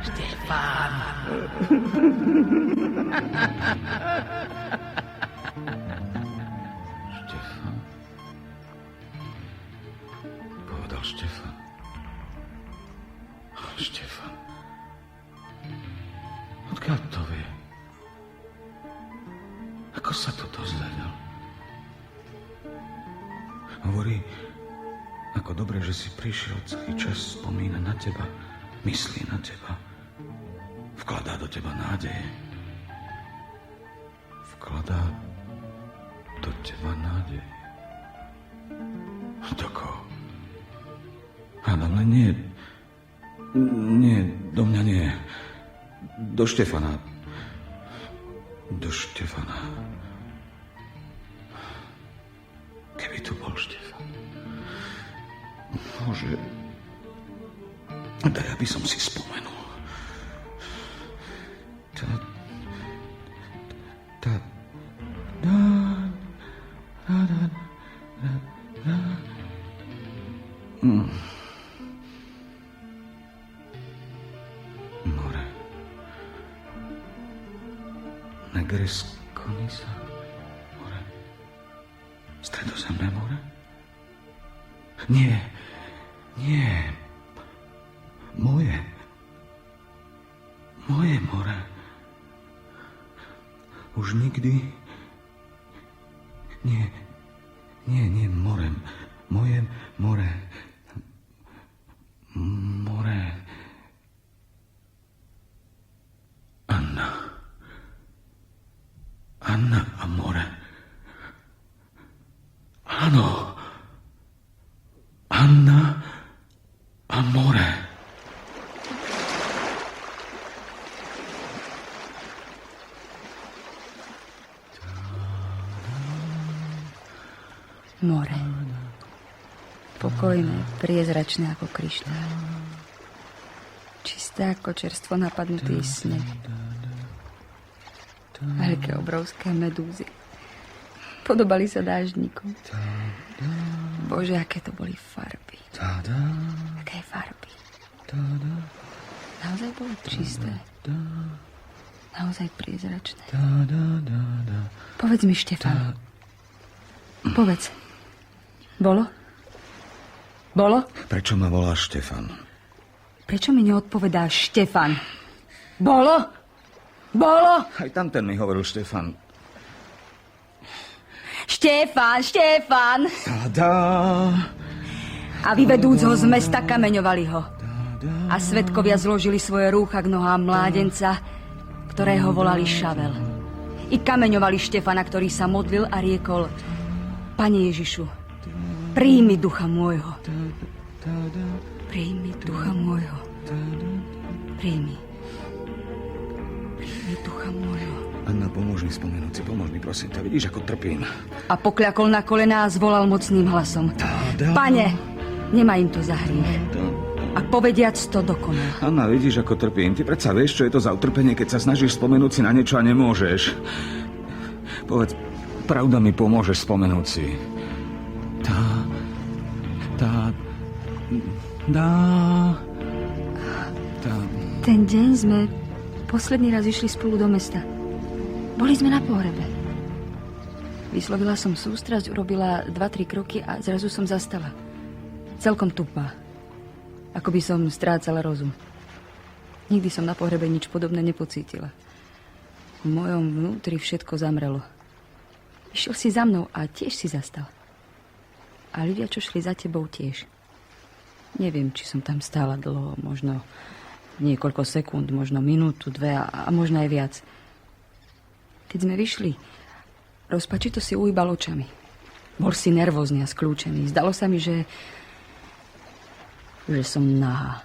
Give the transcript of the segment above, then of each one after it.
Štefán. Štefán. Povedal Štefán. Štefán. Odkiaľ to vie? Ako sa to dozvedel? Hovorí, ako dobre, že si prišiel, celý čas spomína na teba, myslí na teba, vkladá do teba nádej. Vkladá do teba nádej. Do koho? Ale nie, do mňa nie. Do Štefana. Do Štefana. Keby tu bol Štefan. Bože, daj, aby som si spomenul. More. Negreskonisa. More. Stredozemné more? Nie. Moje more. Už nikdy... Nie, more. Moje more. More. Anna a more. Áno. Anna a more. More. Pokojné, priezračné ako kryštál. Čisté ako čerstvo napadnutý sneh. Veľké, obrovské medúzy. Podobali sa dáždnikom. Bože, aké to boli farby. Aké farby. Naozaj bolo čisté. Naozaj priezračné. Povedz mi, Štefán. Povedz. Bolo? Prečo ma voláš Štefan? Prečo mi neodpovedáš Štefan? Bolo? Aj tamten mi hovoril Štefan. Štefan! Tada! A vyvedúc ho z mesta, kameňovali ho. A svedkovia zložili svoje rúcha k nohám mládenca, ktorého volali Šavel. I kameňovali Štefana, ktorý sa modlil a riekol: Pane Ježišu, príjmi ducha môjho. Príjmi ducha môjho. Príjmi ducha môjho. Anna, pomôž mi spomenúť si, pomôž mi, prosím ťa. Vidíš, ako trpím. A pokľakol na kolená a zvolal mocným hlasom: Pane, nemaj im to za hriech. A povediac to dokonal. Anna, vidíš, ako trpím. Ty predsa vieš, čo je to za utrpenie, keď sa snažíš spomenúť si na niečo a nemôžeš. Povedz, pravda mi pomôžeš spomenúť si. Ten deň sme posledný raz išli spolu do mesta. Boli sme na pohrebe. Vyslovila som sústrasť, urobila 2-3 kroky a zrazu som zastala. Celkom tupá. Ako by som strácala rozum. Nikdy som na pohrebe nič podobné nepocítila. V mojom vnútri všetko zamrelo. Išiel si za mnou a tiež si zastal. A ľudia, čo šli za tebou, tiež. Neviem, či som tam stála dlho, možno niekoľko sekúnd, možno minútu, 2 a možno aj viac. Keď sme vyšli, rozpačito si uhýbal očami. Bol si nervózny a skľúčený. Zdalo sa mi, že som nahá.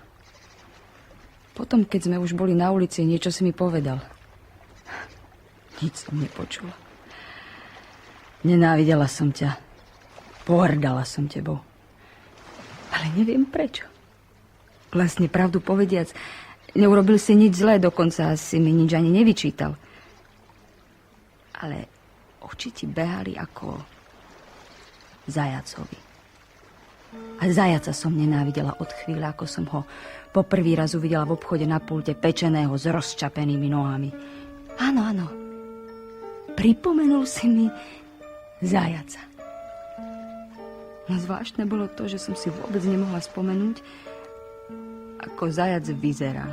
Potom, keď sme už boli na ulici, niečo si mi povedal. Nič som nepočula. Nenávidela som ťa. Pohrdala som tebou. Ale neviem prečo. Vlastne pravdu povediac, neurobil si nič zlé, dokonca si mi nič ani nevyčítal. Ale oči ti behali ako zajacovi. A zajaca som nenávidela od chvíle, ako som ho po prvý raz uvidela v obchode na pulte pečeného s rozčapenými nohami. Áno, áno. Pripomenul si mi zajaca. No zvláštne bolo to, že som si vôbec nemohla spomenúť, ako zajac vyzerá.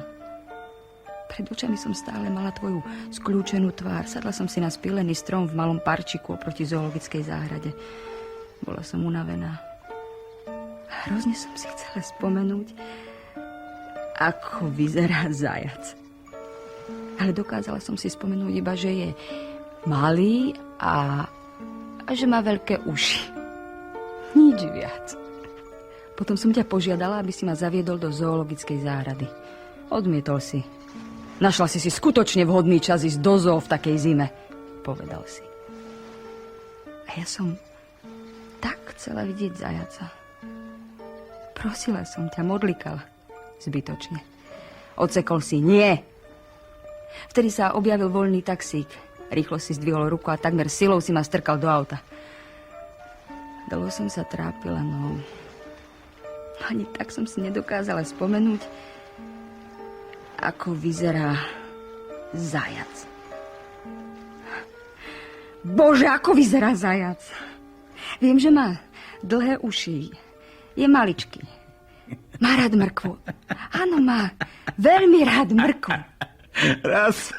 Pred očami som stále mala tvoju skľúčenú tvár. Sadla som si na spílený strom v malom parčiku oproti zoologickej záhrade. Bola som unavená. Hrozne som si chcela spomenúť, ako vyzerá zajac. Ale dokázala som si spomenúť iba, že je malý a že má veľké uši. Nič viac. Potom som ťa požiadala, aby si ma zaviedol do zoologickej záhrady. Odmietol si. Našla si skutočne vhodný čas ísť do zoo v takej zime, povedal si. A ja som tak chcela vidieť zajaca. Prosila som ťa, modlikala. Zbytočne. Odsekol si nie. Vtedy sa objavil voľný taxík. Rýchlo si zdvihol ruku a takmer silou si ma strkal do auta. Dlho som sa trápila, no ani tak som si nedokázala spomenúť, ako vyzerá zajac. Bože, ako vyzerá zajac. Viem, že má dlhé uši. Je maličký. Má rád mrkvu. Áno, má veľmi rád mrkvu. Raz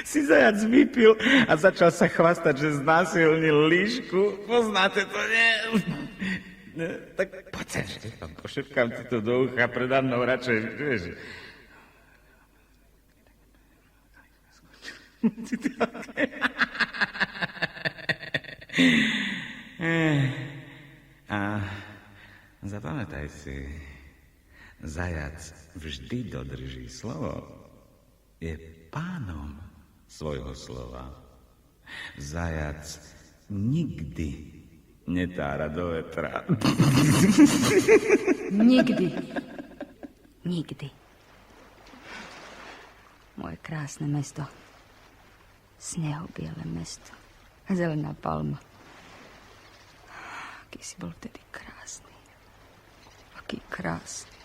si zajac vypil a začal sa chvastať, že znásilnil líšku. Poznáte to, nie? No, tak poď sem, pošepkám ti to do ucha predo mnou radšej, vieš. A zapamätaj si, zajac vždy dodrží slovo. Je pánom svojho slova. Zajac nikdy netára do vetra. Nikdy. Nikdy. Moje krásne mesto. Snehobiele mesto. Zelená palma. Aký si bol vtedy krásny. Aký krásny.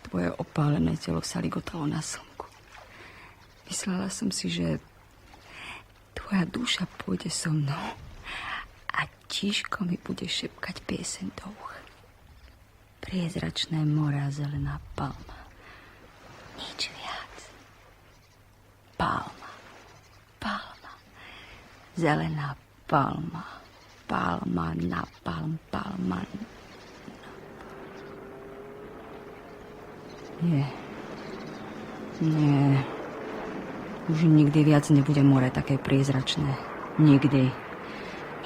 Tvoje opálené telo sa ligotalo na slnku. Myslela som si, že tvoja duša pôjde so mnou a tížko mi bude šepkať pieseň do ucha. Priezračné mora, zelená palma. Nič viac. Palma. Palma. Zelená palma. Palma na palm. Palma na... Nie. Nie. Už nikdy viac nebude more také priezračné. Nikdy.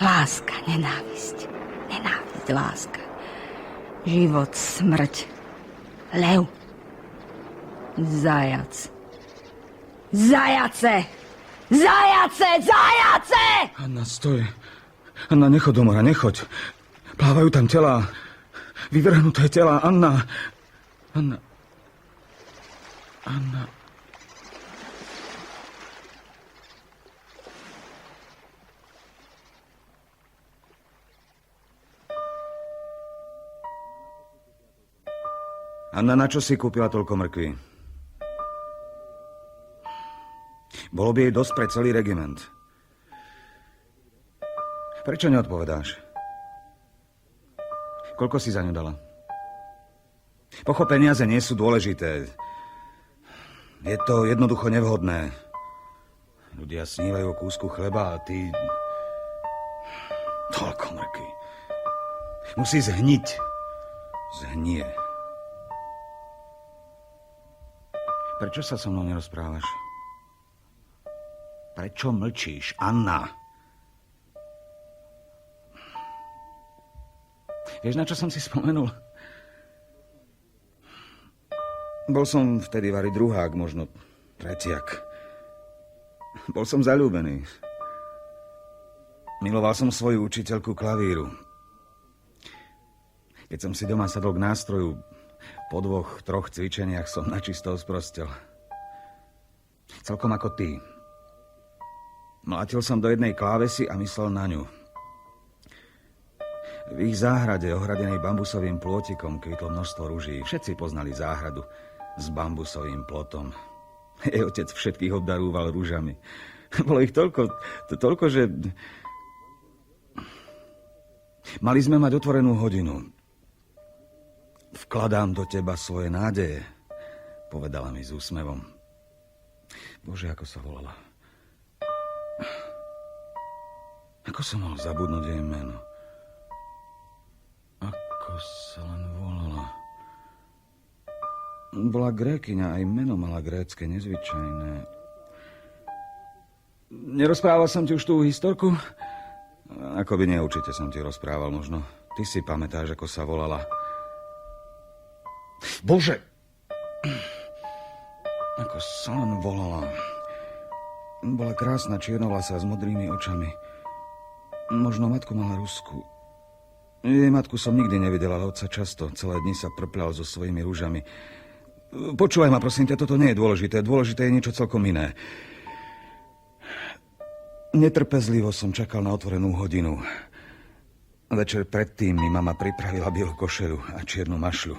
Láska, nenávisť. Nenávisť, láska. Život, smrť. Lev. Zajac. Zajace! Zajace! Zajace! Anna, stoj. Anna, nechoď do mora, nechoď. Plávajú tam telá. Vyvrhnuté telá. Anna. Anna. Anna. Anna, na čo si kúpila toľko mrkvy? Bolo by jej dosť pre celý regiment. Prečo neodpovedáš? Koľko si za ňu dala? Pochop, peniaze nie sú dôležité. Je to jednoducho nevhodné. Ľudia snívajú o kúsku chleba a ty... Toľko mrkvy. Musí zhniť. Zhnie. Prečo sa so mnou nerozprávaš? Prečo mlčíš, Anna? Vieš, na čo som si spomenul? Bol som vtedy vari druhák, možno tretiak. Bol som zaľúbený. Miloval som svoju učiteľku klavíru. Keď som si doma sadol k nástroju, po 2-3 cvičeniach som načisto sprostel. Celkom ako ty. Mlátil som do jednej klávesy a myslel na ňu. V ich záhrade, ohradenej bambusovým plôtikom, kvitlo množstvo ruží. Všetci poznali záhradu s bambusovým plotom. Jej otec všetkých obdarúval ružami. Bolo ich toľko, že... Mali sme mať otvorenú hodinu. Vkladám do teba svoje nádeje, povedala mi s úsmevom. Bože, ako sa volala. Ako som mal zabudnúť jej meno? Ako sa len volala? Bola Grékyňa, aj meno mala grécke, nezvyčajné. Nerozprával som ti už tú historku? Ako by nie, určite som ti rozprával, možno. Ty si pamätáš, ako sa volala. Bože! Ako sa len volala. Bola krásna, čiernovlasá, s modrými očami. Možno matku mala Rusku. Jej matku som nikdy nevidel, ale otca často. Celé dni sa prpľal so svojimi rúžami. Počúvaj ma, prosím ťa, toto nie je dôležité. Dôležité je niečo celkom iné. Netrpezlivo som čakal na otvorenú hodinu. Večer predtým mi mama pripravila bielu košeľu a čiernu mašľu.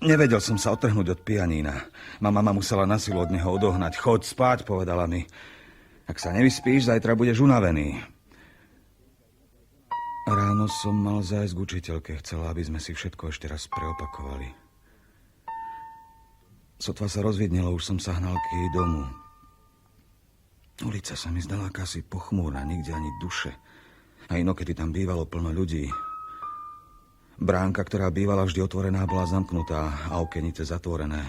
Nevedel som sa otrhnúť od pianína. Mama ma musela na silu od neho odohnať. Choď spať, povedala mi. Ak sa nevyspíš, zajtra budeš unavený. Ráno som mal zájsť k učiteľke. Chcela, aby sme si všetko ešte raz preopakovali. Sotva sa rozvidnelo, už som sa hnal k jej domu. Ulica sa mi zdala akási pochmúrna, nikde ani duše. A inokedy tam bývalo plno ľudí. Bránka, ktorá bývala vždy otvorená, bola zamknutá a okenice zatvorené.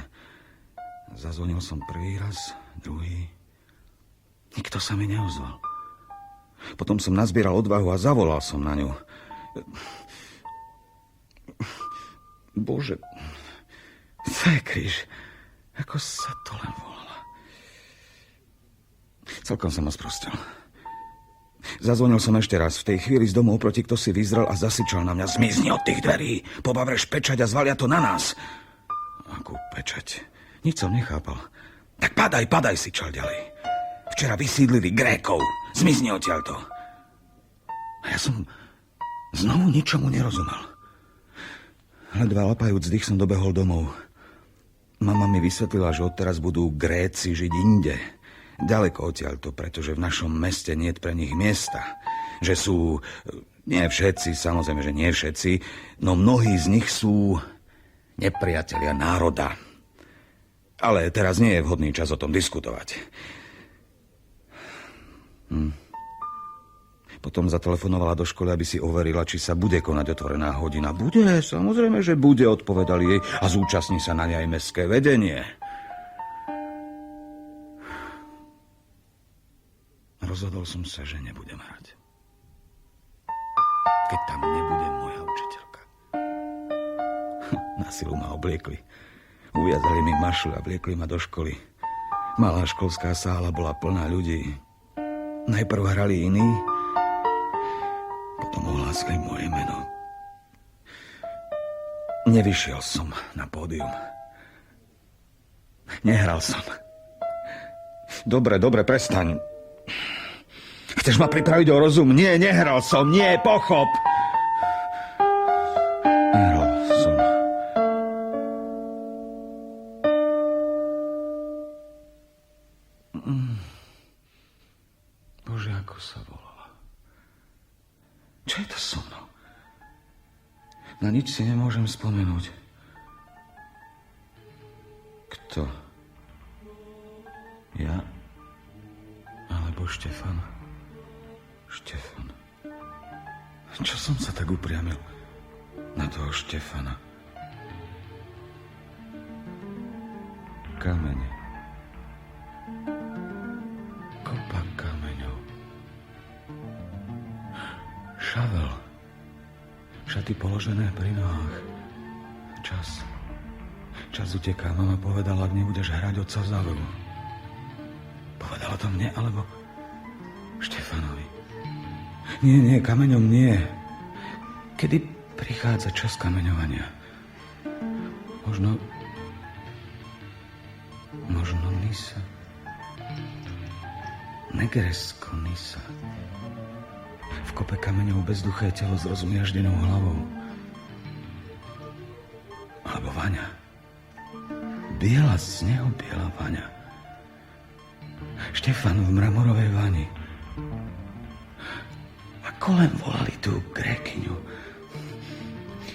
Zazvonil som prvý raz, druhý. Nikto sa mi neozval. Potom som nazbieral odvahu a zavolal som na ňu. Bože, Kríž, ako sa to len volala. Celkom som ho sprostil. Zazvonil som ešte raz. V tej chvíli z domu oproti kto si vyzrel a zasyčal na mňa. Zmizni od tých dverí, pobavreš pečať a zvalia to na nás. Akú pečať? Nič som nechápal. Tak padaj, syčal ďalej. Včera vysídlili Grékov. Zmizni odtiaľto. A ja som znovu ničomu nerozumel. Ledva lapajúc dých som dobehol domov. Mama mi vysvetlila, že odteraz budú Gréci žiť inde. Ďaleko odtiaľto, pretože v našom meste nie je pre nich miesta. Že sú, nie všetci, samozrejme, že nie všetci, no mnohí z nich sú nepriatelia národa. Ale teraz nie je vhodný čas o tom diskutovať. Potom zatelefonovala do školy, aby si overila, či sa bude konať otvorená hodina. Bude, samozrejme, že bude, odpovedali jej a zúčastní sa na nej aj mestské vedenie. Rozhodol som sa, že nebudem hrať. Keď tam nebude moja učiteľka. Na silu ma obliekli. Uviazali mi mašľu a vliekli ma do školy. Malá školská sála bola plná ľudí. Najprv hrali iní, potom ohlásili moje meno. Nevyšiel som na pódium. Nehral som. Dobre, prestaň. Chceš ma pripraviť o rozum? Nie, nehral som. Nie, pochop. Nehral som. Bože, ako sa volala. Čo je to so mnou? Na nič si nemôžem spomenúť. Kto? Ja? Alebo Štefan? Štefan. Čo som sa tak upriamil na toho Štefana? Kamene. Kopa kameňov. Šavel. Šaty položené pri nohách. Čas uteká. Mama povedala, ak nebudeš hrať, otca zavrú. Povedala to mne, alebo Štefanovi? Nie, kameňom nie. Kedy prichádza čas kameňovania? Možno Nisa. Negresko Nisa. V kope kameňov bezduché telo s rozumiaždenou hlavou. Alebo Vaňa. Biela z neho biela Vaňa. Štefan v mramorovej vani. Ako len volali tú Grékyňu.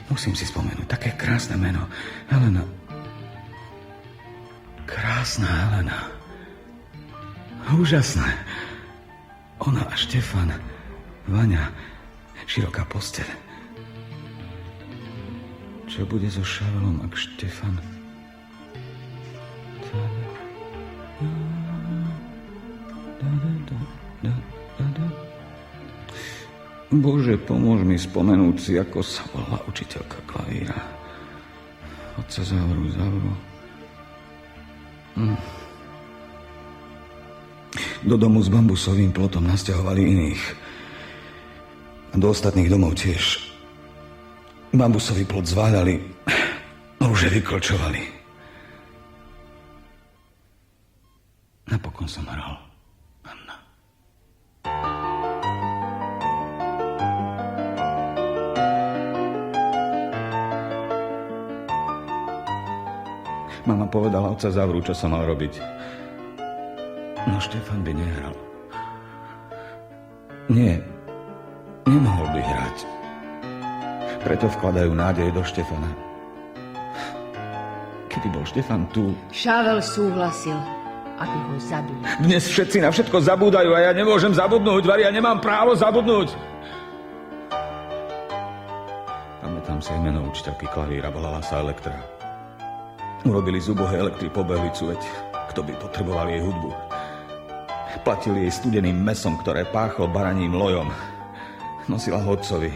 Musím si spomenúť, také krásne meno. Helena. Krásna Helena. Úžasné. Ona a Štefan. Vaňa. Široká posteľ. Čo bude so Šavelom, ak Štefan... Bože, pomôž mi spomenúť si, ako sa volala učiteľka klavíra. Otca Zavru. Do domu s bambusovým plotom nasťahovali iných. Do ostatných domov tiež. Bambusový plot zváľali, rúže vyklčovali. Napokon som hral. Anna. Mama povedala otca Zavru, čo som mal robiť. No Štefan by nehral. Nie, nemohol by hrať. Preto vkladajú nádej do Štefana. Kedy bol Štefan tu... Šavel súhlasil, aby ho zabili. Dnes všetci na všetko zabúdajú a ja nemôžem zabudnúť, Vari, ja nemám právo zabudnúť. Pamätám si aj meno učiteľky klavíra, volala sa Elektra. Urobili z úbohej Elektry pobehlicu, veď kto by potreboval jej hudbu. Platili jej studeným mesom, ktoré páchol baraním lojom. Nosila ho otcovi.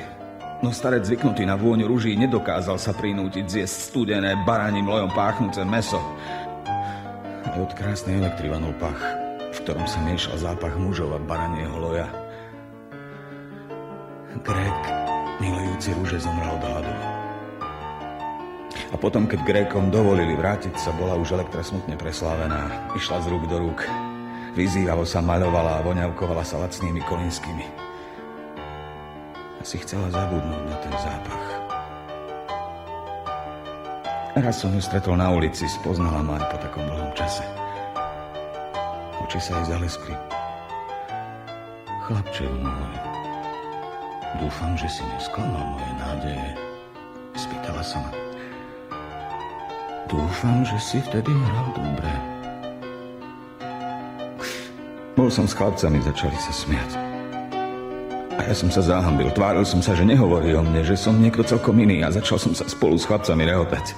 No starec zvyknutý na vôňu ruží nedokázal sa prinútiť zjesť studené baraním lojom páchnúce meso. Aj od krásnej Elektry vanul pach, v ktorom sa miešal zápach mužov a baranieho loja. Grék, milujúci rúže, zomrel od hladu. A potom, keď Grékom dovolili vrátiť sa, bola už Elektra smutne preslávená. Išla z rúk do rúk. Vyzývavo sa maľovala a voňavkovala sa lacnými kolínskými. Asi chcela zabudnúť na ten zápach. Raz som ju stretol na ulici, spoznala ma aj po takom dlhom čase. Oči sa jej zaleskli. Chlapče môj, dúfam, že si nesklamal moje nádeje. Spýtala sa ma. Dúfam, že si vtedy hral dobre. Bol som s chlapcami, začali sa smiať. A ja som sa zahambil, tváril som sa, že nehovorí o mne, že som niekto celkom iný a začal som sa spolu s chlapcami rehotať.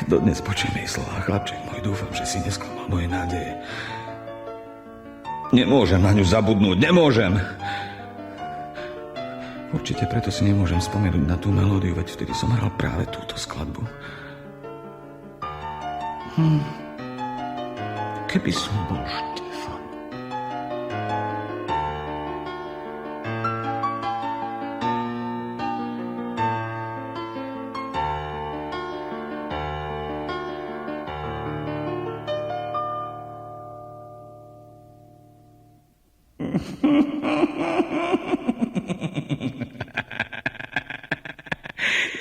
Dodnes počujem jej slova, chlapček môj, dúfam, že si nesklamal moje nádeje. Nemôžem na ňu zabudnúť, nemôžem! Určite preto si nemôžem spomenúť na tú melódiu, veď vtedy som hral práve túto skladbu. Keby som bol Štefan.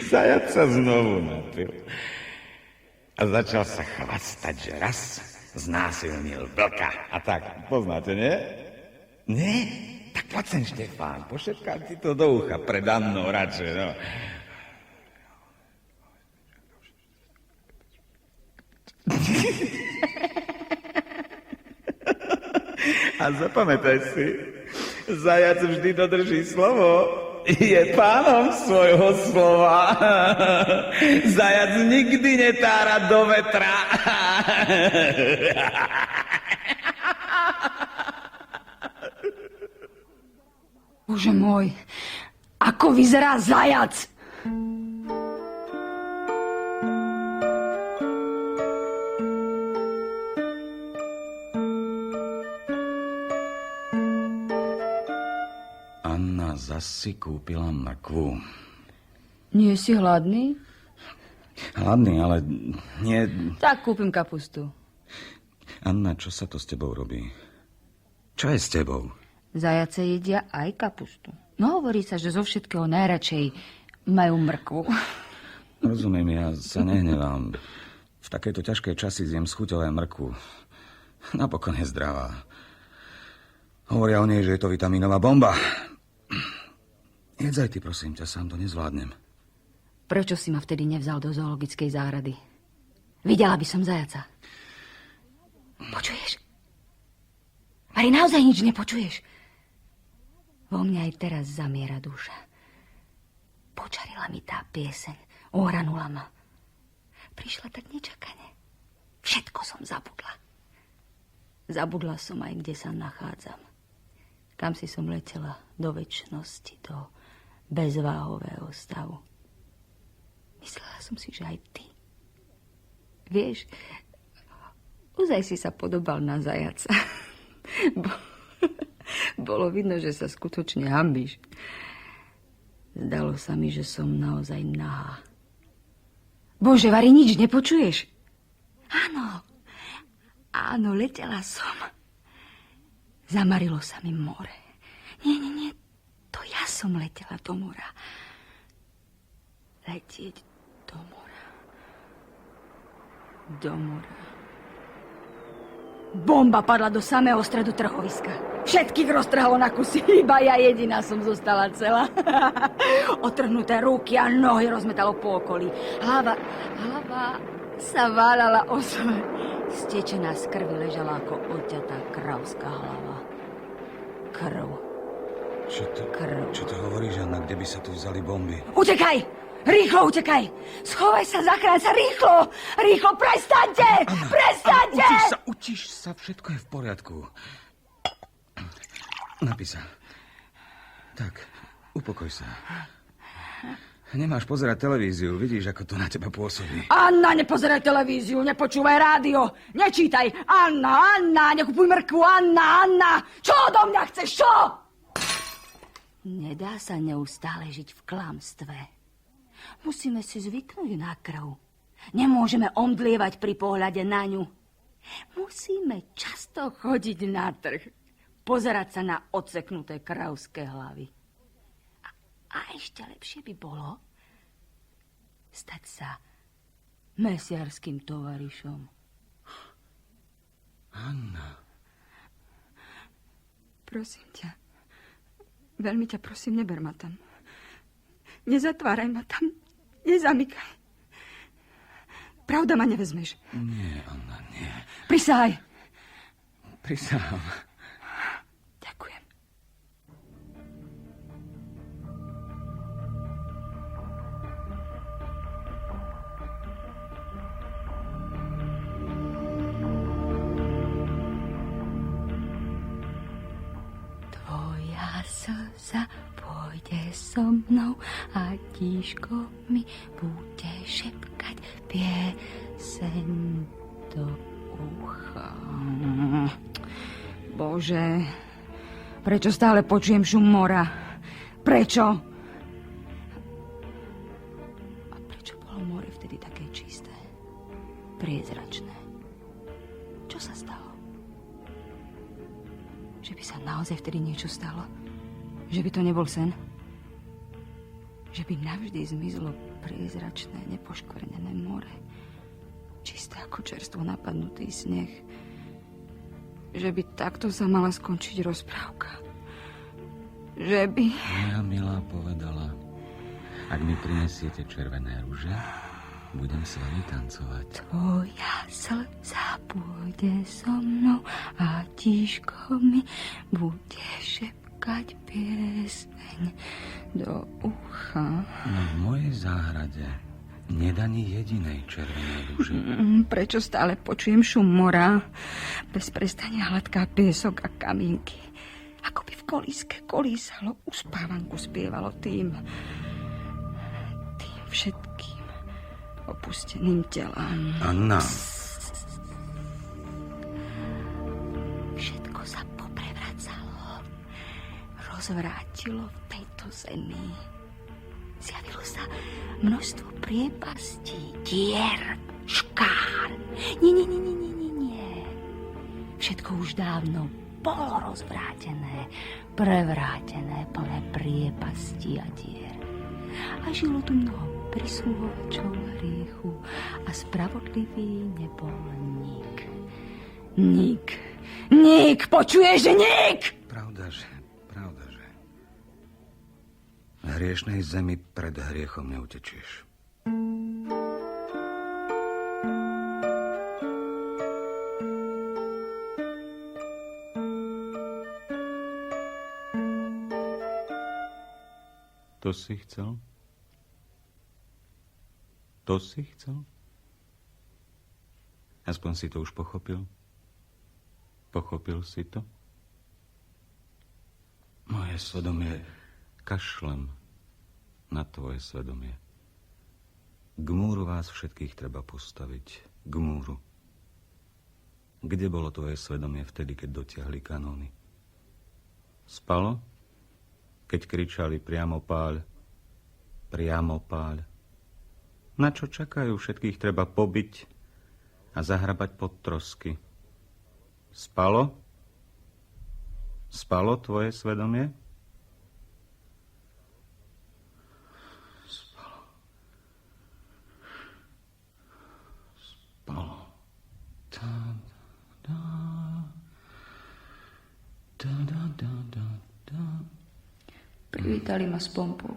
Zajac sa znovu napil. A začal sa chvastať, že raz znásilnil vlka. A tak, poznáte, nie? Nie? Tak poď sem, Štefán, pošepkám ti to do ucha pred Annou radšej, no. A zapamätaj si, zajac vždy dodrží slovo. Je pánom svojho slova. Zajac nikdy netára do vetra. Bože môj, ako vyzerá zajac? Anna zasi kúpila mrkvu. Nie si hladný? Hladný, ale nie... Tak kúpim kapustu. Anna, čo sa to s tebou robí? Čo je s tebou? Zajace jedia aj kapustu. No hovorí sa, že zo všetkého najradšej majú mrkvu. Rozumiem, ja sa nehnevám. V takéto ťažké časy zjem s chuťou aj mrkvu. Napokon je zdravá. Hovoria o nej, že je to vitamínová bomba. Jedz aj ty, prosím ťa, sám to nezvládnem. Prečo si ma vtedy nevzal do zoologickej záhrady? Videla by som zajaca. Počuješ? Mari, naozaj nič nepočuješ? Vo mne aj teraz zamiera duša. Počarila mi tá pieseň, ohranula ma. Prišla tak nečakane. Všetko som zabudla. Zabudla som aj, kde sa nachádzam. Kam si som letela do večnosti, do bezváhového stavu. Myslela som si, že aj ty. Vieš, ozaj si sa podobal na zajaca. Bolo vidno, že sa skutočne hanbíš. Zdalo sa mi, že som naozaj nahá. Bože, Vari, nič nepočuješ? Áno, letela som. Zamarilo sa mi more. Nie, to ja som letela do mora. Letieť do mora. Do mora. Bomba padla do samého stredu trhoviska. Všetkých roztrhalo na kusy, iba ja jediná som zostala celá. Otrhnuté ruky a nohy rozmetalo po okolí. Hlava sa váľala o zem. Stečená z krvi ležala ako odťatá kravská hlava. Krv. Čo to hovoríš, Anna? Kde by sa tu vzali bomby? Utekaj! Rýchlo utekaj! Schovaj sa, zachráň sa, rýchlo! Rýchlo, prestaňte! Anna, Prestaňte! Anna, utíš sa, všetko je v poriadku. Napí sa. Tak, upokoj sa. Nemáš pozerať televíziu, vidíš, ako to na teba pôsobí. Anna, nepozeraj televíziu, nepočúvaj rádio, nečítaj. Anna, nekupuj mrkvu, Anna. Čo odo mňa chceš, čo? Nedá sa neustále žiť v klamstve. Musíme si zvyknúť na krv. Nemôžeme omdlievať pri pohľade na ňu. Musíme často chodiť na trh. Pozerať sa na odseknuté kravské hlavy. A ešte lepšie by bolo stať sa mesiarským tovarišom. Anna. Prosím ťa. Veľmi ťa prosím, neber ma tam. Nezatváraj ma tam. Nezamykaj. Pravda ma nevezmeš. Nie, Anna, nie. Prisahaj. Prisahám. Ďakujem. Tvoja slza pôjde so mnou a tíško mi bude šepkať pieseň do ucha. Bože, prečo stále počujem šum mora? Prečo? A prečo bolo more vtedy také čisté? Priezračné. Čo sa stalo? Že by sa naozaj vtedy niečo stalo? Že by to nebol sen? Že by navždy zmizlo priezračné, nepoškvrnené more? Čisté ako čerstvo napadnutý sneh? Že by takto sa mala skončiť rozprávka? Že by... Moja milá povedala, ak mi prinesiete červené ruže, budem s vami tancovať. Tvoja slza pôjde so mnou a tíško mi bude šepkať pieseň do ucha. No v mojej záhrade nedaní jedinej červenej ruže. Prečo stále počujem šum mora? Bez prestania hladká piesok a kamínky. Ako by v kolíske kolísalo, uspávanku spievalo tým všetkým opusteným telám. Anna. Všetko sa poprevracalo. Rozvrátilo v tejto zemi. Zjavilo sa množstvo priepastí, dier, škár. Nie. Všetko už dávno bolo rozvrátené. prevrátené, plné priepastí a dier. A žilo tu mnoho prisluhovačov hriechu a spravodlivý nebol nik. Nik, počuješ, nik? Pravdaže. V hriešnej zemi pred hriechom neutečieš. To si chcel? To si chcel? Aspoň si to už pochopil? Pochopil si to? Moje svedomie kašlem na tvoje svedomie. K múru vás všetkých treba postaviť. K múru. Kde bolo tvoje svedomie vtedy, keď dotiahli kanóny? Spalo? Keď kričali priamo páľ. Na čo čakajú? Všetkých treba pobiť a zahrabať pod trosky. Spalo? Spalo tvoje svedomie? Spalo. Privítali ma s pompou.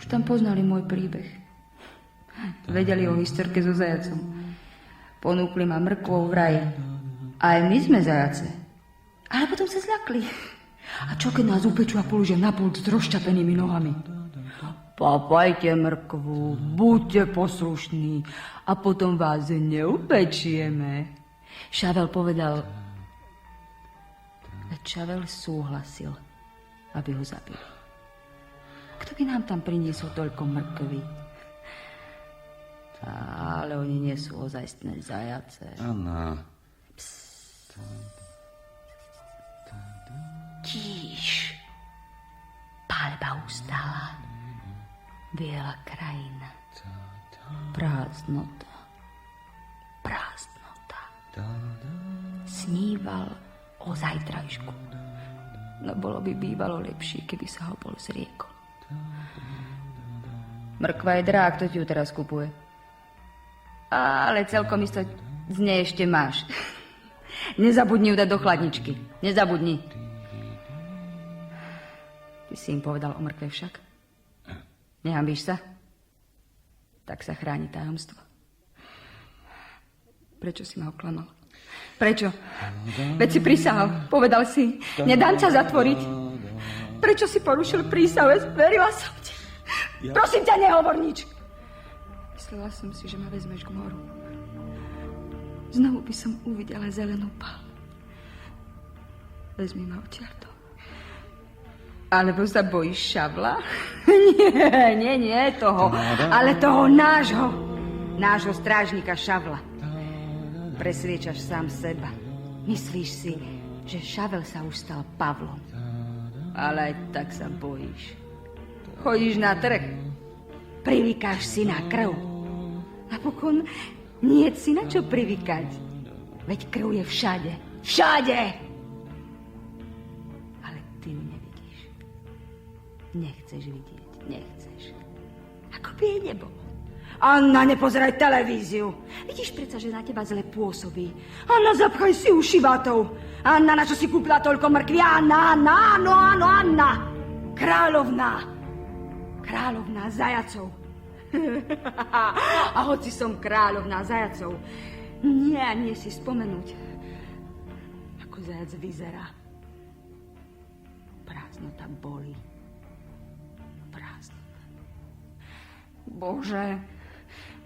Už tam poznali môj príbeh. Vedeli o historke so zajacom. Ponúkli ma mrkvou v raji. Aj my sme zajace. Ale potom sa zľakli. A čo keď nás upečú a položia na pult s rozšťapenými nohami? Papajte mrkvu, buďte poslušní a potom vás neupečieme. Šavel povedal... Šavel súhlasil, aby ho zabili. Kto by nám tam priniesol toľko mrkvy? Ale oni nie sú ozajstné zajace. Anna. Tíš. Paľba ustala. Biela krajina. Prázdnota. Sníval o zajtrajšku. No bolo by bývalo lepšie, keby sa ho bol zriekol. Mrkva je drá, kto ti ju teraz kupuje? Ale celkom isto z nej ešte máš. Nezabudni ju dať do chladničky. Nezabudni. Ty si im povedal o mrkve však? Nehambíš sa? Tak sa chráni tajomstvo. Prečo si ma oklamal? Prečo? Veď si prisahal. Povedal si, nedám ťa zatvoriť. Prečo si porušil prísahu? Verila som ti. Prosím ťa, nehovor nič. Myslela som si, že ma vezmeš k moru. Znovu by som uvidela zelenú palmu. Vezmi ma odtiaľto. Alebo sa bojíš šavla? Nie toho. Ale toho nášho strážnika šavla. Presviečaš sám seba. Myslíš si, že šavel sa už stal Pavlom. Ale aj tak sa bojíš. Chodíš na trh. Privykáš si na krv. Napokon nie si na čo privykať. Veď krv je všade. Všade! Ale ty ju nevidíš. Nechceš vidieť. Nechceš. Ako by jej nebolo. Anna, nepozeraj televíziu. Vidíš predsa, že na teba zle pôsobí. Anna, zapchaj si uši vatou. Anna, na čo si kúpila toľko mrkvy? Anna. Kráľovná zajacov. A hoci som kráľovná zajacov, nie si spomenúť, ako zajac vyzerá. Prázdnota bolí. Prázdnota. Bože,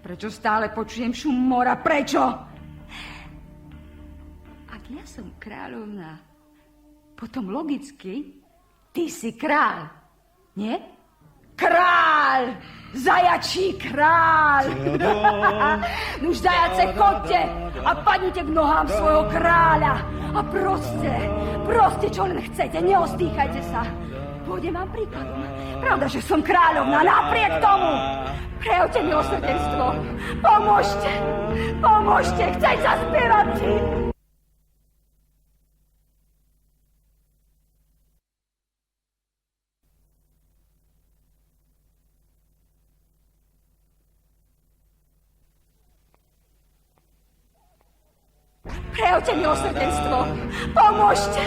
prečo stále počujem šum mora? Prečo? Ak ja som kráľovná, potom logicky ty si kráľ, nie? Kráľ! Zajačí kráľ! Nuž zajace, chodte a padnite k nohám svojho kráľa. A proste, čo len chcete, neostýchajte sa. Pôjdem vám príkladom. Pravda, že som kráľovná, napriek tomu. Prejavte milosrdenstvo. Pomôžte, chcem zaspievať ti. Prejavte milosrdenstvo. Pomôžte.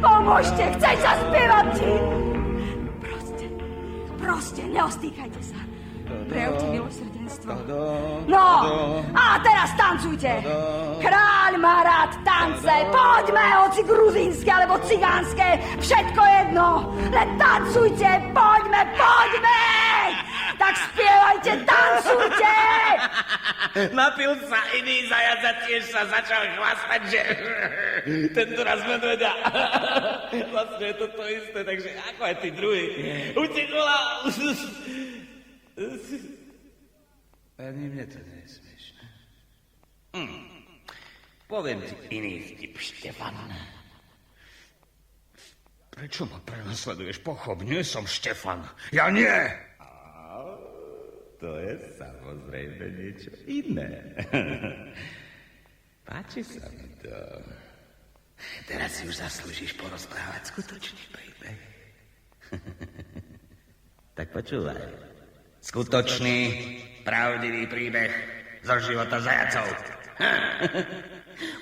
Pomôžte. Chcem sa spievať ti. Proste, neostýchajte sa. Prejavte milosrdenstvo. No, a teraz tancujte. Kráľ má rád tance. Poďme, hoci gruzínske alebo cigánske. Všetko jedno. Len tancujte. Poďme. Tak spievajte, tancujte. Napil sa iný zajac a tiež sa začal chvastať, že tento raz medveďa. Vlastne je to to isté, takže ako aj tí druhí. Utekol a... Ani mne to nie je smiešné. Poviem ti iný vtip, Štefan. Prečo ma prenasleduješ? Pochop, nie som Štefan. Ja nie! To je samozrejme niečo iné. Páči sa mi to. Teraz si už zaslúžiš porozprávať skutočný príbeh. Tak počúvaj. Skutočný, pravdivý príbeh zo života zajacov.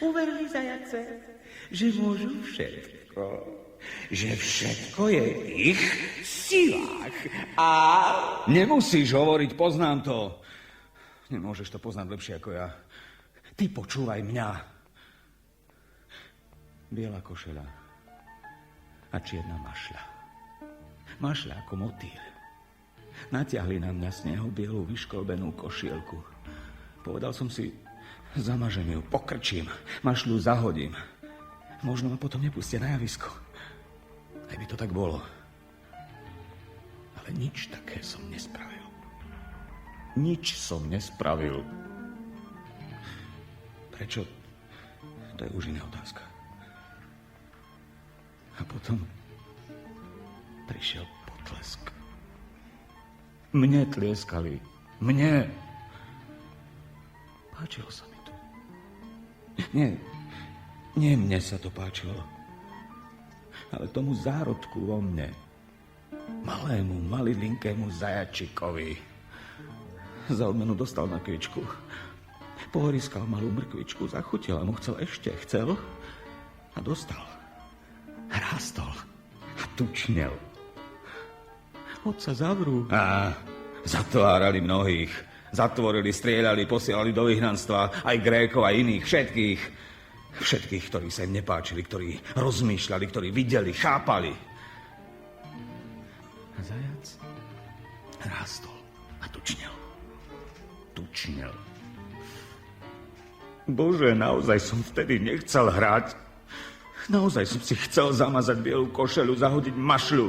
Uverili zajace, že môžu všetko. Že všetko je v ich silách. A... Nemusíš hovoriť, poznám to. Nemôžeš to poznať lepšie ako ja. Ty počúvaj mňa. Biela košeľa a čierna mašľa. Mašľa ako motýl. Natiahli na mňa snehobielú vyškolbenú košielku. Povedal som si, zamažem ju, pokrčím, mašľu zahodím. Možno ma potom nepustia na javisko. Aj by to tak bolo. Ale nič také som nespravil. Nič som nespravil. Prečo? To je už iná otázka. A potom prišiel potlesk. Mne tlieskali. Mne. Páčilo sa mi to. Nie mne sa to páčilo. Ale tomu zárodku vo mne, malému, malilinkému zajačikovi, za odmenu dostal na kvičku. Pohryskal malú mrkvičku, zachutil a mu chcel a dostal. Rástol a tučnel. Otca zavrú. A zatvárali mnohých. Zatvorili, strieľali, posielali do vyhnanstva aj Grékov, aj iných, všetkých. Všetkých, ktorí sa im nepáčili, ktorí rozmýšľali, ktorí videli, chápali. A zajac rástol a tučnel. Tučnel. Bože, naozaj som vtedy nechcel hrať. Naozaj som si chcel zamazať bielú košeľu, zahodiť mašľu.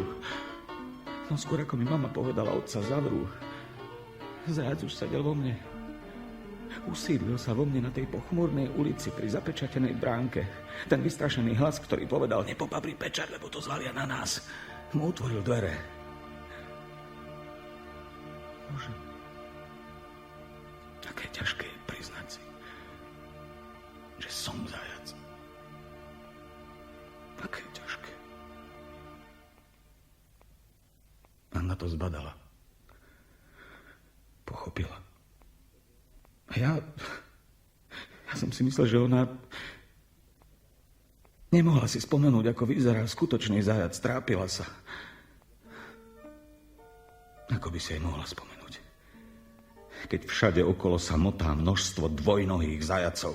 No skôr ako mi mama povedala, otca zavrú. Zajac už sedel vo mne. Usídlil sa vo mne na tej pochmúrnej ulici pri zapečatenej bránke. Ten vystrašený hlas, ktorý povedal, nepopabri pečať, lebo to zvalia na nás, mu otvoril dvere. Bože, také ťažké je priznať si, že som zajac. Také ťažké. Anna to zbadala. Pochopila. A ja som si myslel, že ona nemohla si spomenúť, ako vyzerá skutočný zajac. Trápila sa. Ako by si jej mohla spomenúť? Keď všade okolo sa motá množstvo dvojnohých zajacov.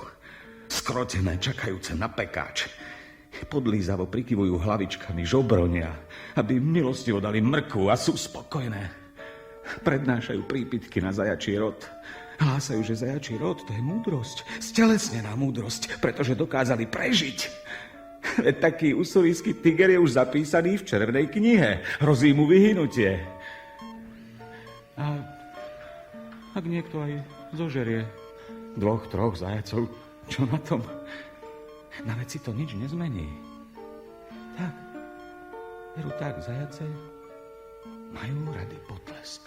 Skrotené, čakajúce na pekáč. Podlízavo prikyvujú hlavičkami, žobronia, aby milostivo dali mrkvu a sú spokojné. Prednášajú prípitky na zajačí rod. Hlásajú, že zajačí rod to je múdrosť, stelesnená múdrosť, pretože dokázali prežiť. Veď taký usurijský tiger je už zapísaný v červenej knihe. Hrozí mu vyhynutie. A ak niekto aj zožerie 2-3 zajacov, čo na tom? Na veci to nič nezmení. Tak, veru tak, zajace majú rady potlesk.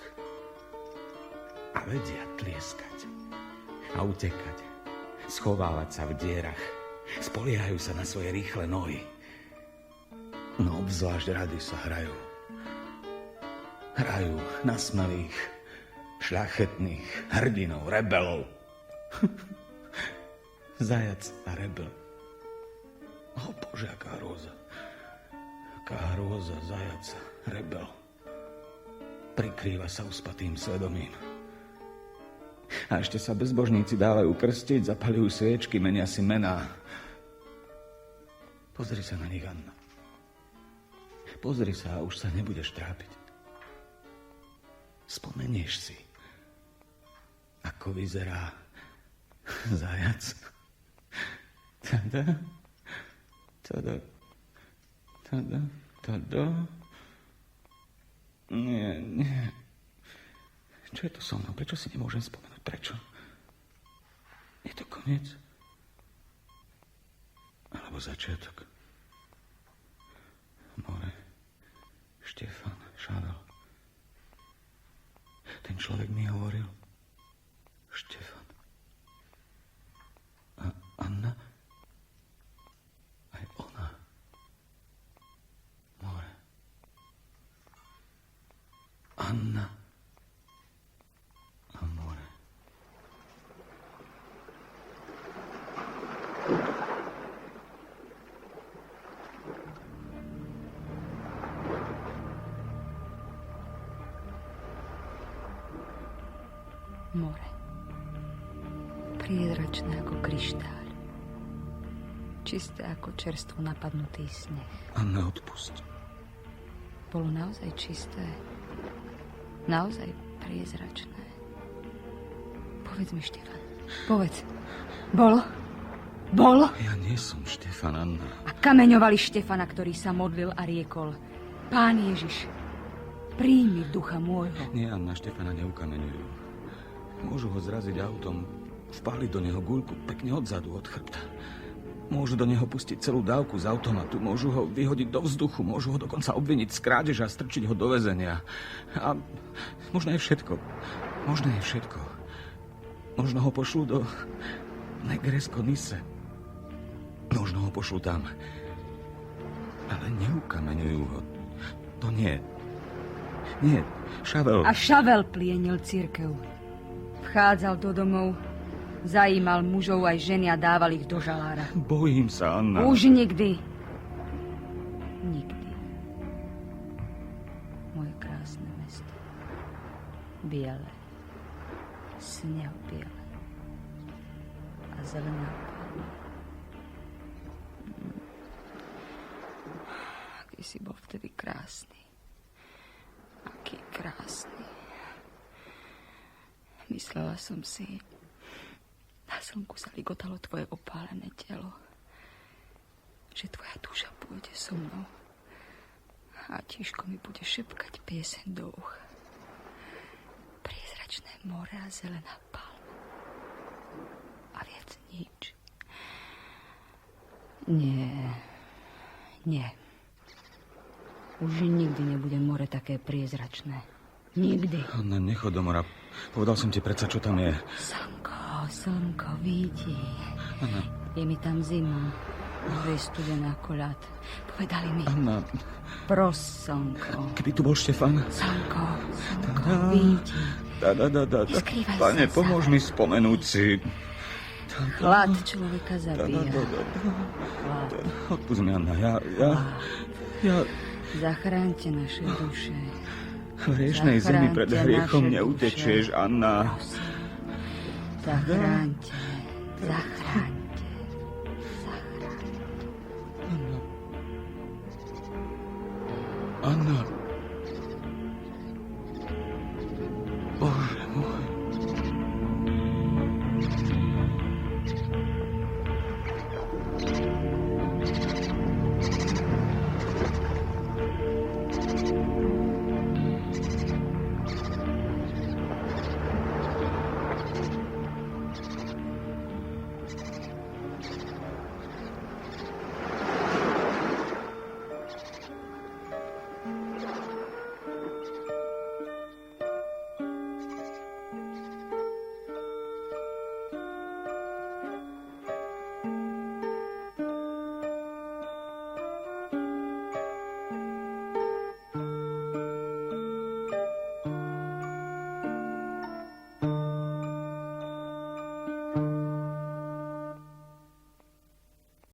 A vedia tlieskať a utekať, schovávať sa v dierach, spoliehajú sa na svoje rýchle nohy. No obzvlášť rady sa hrajú. Hrajú na smelých, šľachetných hrdinov, rebelov. Zajac a rebel. O Bože, aká hrôza. Aká hrôza, zajac, rebel. Prikrýva sa uspatým svedomím. A ešte sa bezbožníci dávajú krstiť, zapaľujú sviečky, menia si mená. Pozri sa na nich, Anna. Pozri sa a už sa nebudeš trápiť. Spomenieš si, ako vyzerá zajac. Tada, tada, tada, tada. Nie. Čo je to so mnou? Prečo si nemôžem spomenúť? Prečo? Je to koniec? Alebo začiatok? More, Štefan, Šavel. Ten človek mi hovoril. Štefan. A Anna? Aj ona. More. Anna. A more. More. Priezračné ako kryštál. Čisté ako čerstvo napadnutý sneh. Anna, odpusť. Bolo naozaj čisté. Naozaj priezračné. Povedz mi, Štefan. Povedz. Bolo? Bolo? Ja nie som Štefan, Anna. A kameňovali Štefana, ktorý sa modlil a riekol: Pán Ježiš, príjmi ducha môjho. Nie, Anna, Štefana neukameňujú. Môžu ho zraziť autom, vpáliť do neho guľku pekne odzadu, od chrbta. Môžu do neho pustiť celú dávku z automatu, môžu ho vyhodiť do vzduchu, môžu ho dokonca obviniť z krádeže a strčiť ho do väzenia. A možno je všetko. Možno je všetko. Možno ho pošlú do Negresko Nise. Možno ho pošlú tam. Ale neukameňujú ho. To nie. Nie, Šavel. A Šavel plienil cirkev. Vchádzal do domov, zajímal mužov aj ženy a dával ich do žalára. Bojím sa, Anna. Už nikdy. Nikdy. Moje krásne mesto. Biele. Sneho biele. A zelená palma. Aký si bol vtedy krásny. Aký krásny. Myslela som si, na slnku sa ligotalo tvoje opálené telo, že tvoja duša pôjde so mnou a tížko mi bude šepkať pieseň do ucha. Priezračné more a zelená palma. A viac nič. Nie. Už nikdy nebude more také priezračné. Nikdy. Anna, nechod do mora. Povedal som ti predsa, čo tam je. Slnko vidí. Anna. Je mi tam zima. Už je studená ako ľad. Povedali mi. Anna. Pros, slnko. Keby tu bol Štefan. Slnko vidí. Neskrývaj sa. Pane, pomôž mi spomenúť si. Hlad človeka zabíja. Hlad. Odpusť mi, Anna. Ja... Zachráňte naše duše. V hriešnej zemi pred hriechom naše neutečieš, duše. Anna. Prosím. Zachráňte.